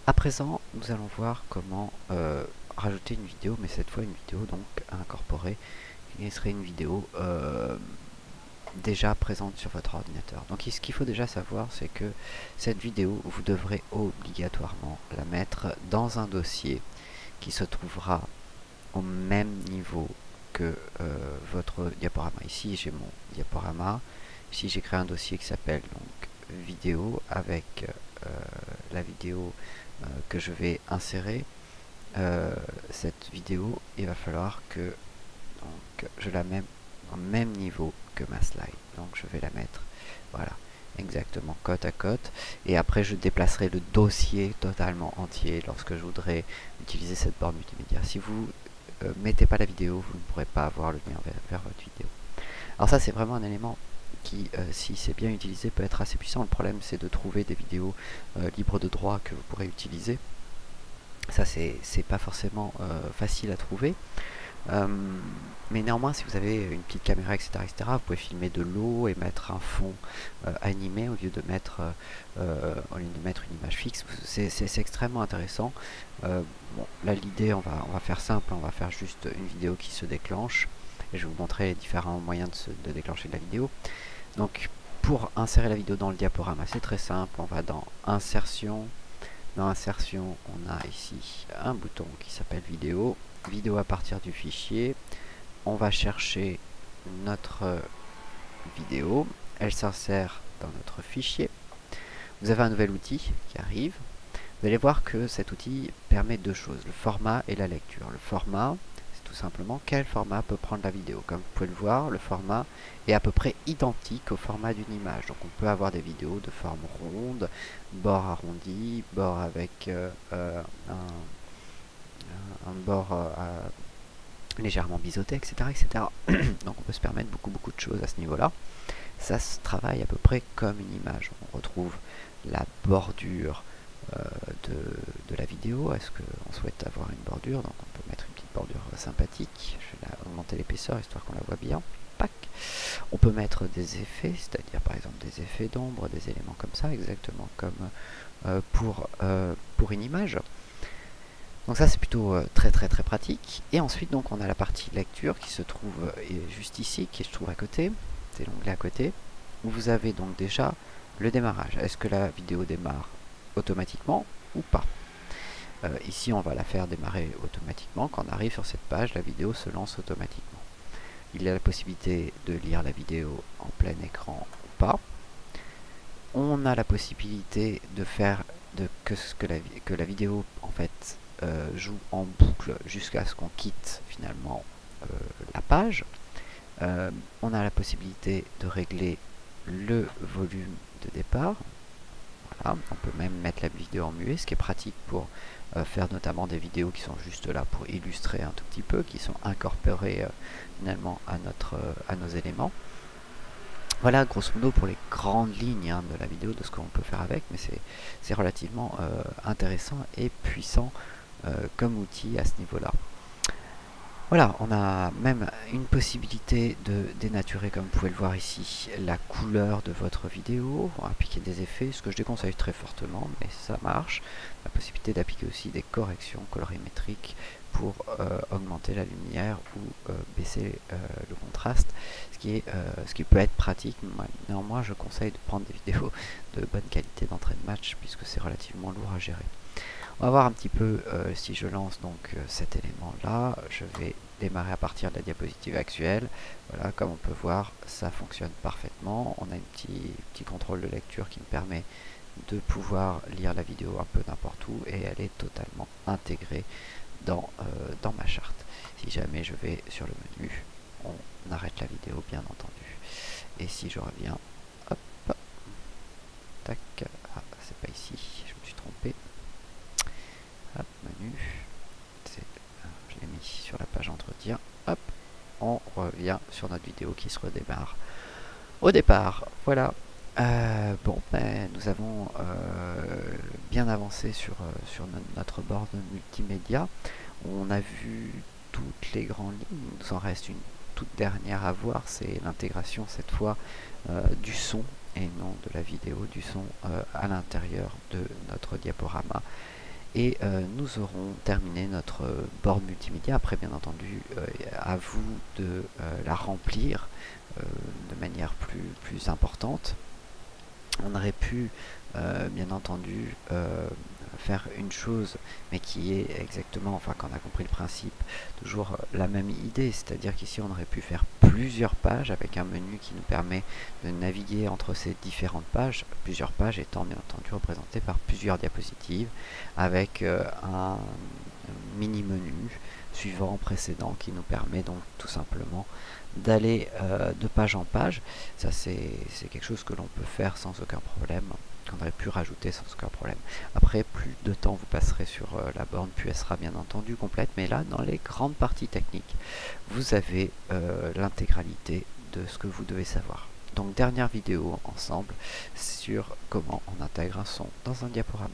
À présent, nous allons voir comment rajouter une vidéo, mais cette fois une vidéo donc incorporée, qui serait une vidéo déjà présente sur votre ordinateur. Donc ce qu'il faut déjà savoir, c'est que cette vidéo, vous devrez obligatoirement la mettre dans un dossier qui se trouvera au même niveau que votre diaporama. Ici, j'ai mon diaporama. Ici, j'ai créé un dossier qui s'appelle donc vidéo avec la vidéo que je vais insérer. Cette vidéo, il va falloir que donc, je la mette au même niveau que ma slide. Donc, je vais la mettre, voilà, exactement côte à côte. Et après, je déplacerai le dossier totalement entier lorsque je voudrais utiliser cette borne multimédia. Si vous mettez pas la vidéo, vous ne pourrez pas avoir le lien vers votre vidéo. Alors ça, c'est vraiment un élément qui, si c'est bien utilisé, peut être assez puissant. Le problème, c'est de trouver des vidéos libres de droit que vous pourrez utiliser. Ça, c'est pas forcément facile à trouver. Mais néanmoins, si vous avez une petite caméra, etc., vous pouvez filmer de l'eau et mettre un fond animé au lieu de mettre une image fixe. C'est extrêmement intéressant. Bon, là, l'idée, on va faire simple, on va faire juste une vidéo qui se déclenche. Et je vais vous montrer les différents moyens de déclencher de la vidéo. Donc, pour insérer la vidéo dans le diaporama, c'est très simple. On va dans Insertion. Dans Insertion, on a ici un bouton qui s'appelle Vidéo. Vidéo à partir du fichier. On va chercher notre vidéo. Elle s'insère dans notre fichier. Vous avez un nouvel outil qui arrive. Vous allez voir que cet outil permet deux choses, le format et la lecture. Le format, c'est tout simplement quel format peut prendre la vidéo. Comme vous pouvez le voir, le format est à peu près identique au format d'une image. Donc on peut avoir des vidéos de forme ronde, bord arrondi, bord avec un bord légèrement biseauté, etc., etc. Donc on peut se permettre beaucoup de choses à ce niveau-là. Ça se travaille à peu près comme une image. On retrouve la bordure de la vidéo. Est-ce qu'on souhaite avoir une bordure? Donc on peut mettre une petite bordure sympathique. Je vais augmenter l'épaisseur histoire qu'on la voit bien. Pac. On peut mettre des effets, c'est-à-dire par exemple des effets d'ombre, des éléments comme ça, exactement comme pour une image. Donc ça c'est plutôt très pratique. Et ensuite donc on a la partie lecture qui se trouve juste ici, qui se trouve à côté. C'est l'onglet à côté, où vous avez donc déjà le démarrage. Est-ce que la vidéo démarre automatiquement ou pas? Ici on va la faire démarrer automatiquement. Quand on arrive sur cette page, la vidéo se lance automatiquement. Il y a la possibilité de lire la vidéo en plein écran ou pas. On a la possibilité de faire que la vidéo en fait joue en boucle jusqu'à ce qu'on quitte finalement la page. On a la possibilité de régler le volume de départ. Voilà, on peut même mettre la vidéo en muet, ce qui est pratique pour faire notamment des vidéos qui sont juste là pour illustrer un tout petit peu, qui sont incorporées finalement à nos éléments. Voilà grosso modo pour les grandes lignes de la vidéo, de ce qu'on peut faire avec, mais c'est relativement intéressant et puissant comme outil à ce niveau-là. Voilà, on a même une possibilité de dénaturer, comme vous pouvez le voir ici, la couleur de votre vidéo. On va appliquer des effets, ce que je déconseille très fortement, mais ça marche. La possibilité d'appliquer aussi des corrections colorimétriques pour augmenter la lumière ou baisser le contraste, ce qui peut être pratique. Néanmoins, je conseille de prendre des vidéos de bonne qualité d'entrée de match, puisque c'est relativement lourd à gérer. On va voir un petit peu si je lance donc cet élément là, je vais démarrer à partir de la diapositive actuelle. Voilà, comme on peut voir, ça fonctionne parfaitement. On a un petit contrôle de lecture qui me permet de pouvoir lire la vidéo un peu n'importe où et elle est totalement intégrée dans ma charte. Si jamais je vais sur le menu, on arrête la vidéo bien entendu. Et si je reviens, hop, tac, ah c'est pas ici, je me suis trompé. Hop, menu, je l'ai mis sur la page entretien, hop, on revient sur notre vidéo qui se redémarre au départ. Voilà, bon, ben, nous avons bien avancé sur notre board multimédia. On a vu toutes les grandes lignes, il nous en reste une toute dernière à voir, c'est l'intégration cette fois du son et non de la vidéo, du son à l'intérieur de notre diaporama. et nous aurons terminé notre borne multimédia. Après, bien entendu, à vous de la remplir de manière plus importante. On aurait pu, bien entendu, faire une chose, mais qui est exactement, enfin quand on a compris le principe, toujours la même idée, c'est-à-dire qu'ici on aurait pu faire plusieurs pages avec un menu qui nous permet de naviguer entre ces différentes pages, plusieurs pages étant bien entendu représentées par plusieurs diapositives, avec un mini-menu suivant, précédent, qui nous permet donc tout simplement d'aller de page en page. Ça c'est quelque chose que l'on peut faire sans aucun problème, qu'on aurait pu rajouter sans aucun problème. Après, plus de temps vous passerez sur la borne, plus elle sera bien entendu complète, mais là, dans les grandes parties techniques, vous avez l'intégralité de ce que vous devez savoir. Donc, dernière vidéo ensemble sur comment on intègre un son dans un diaporama.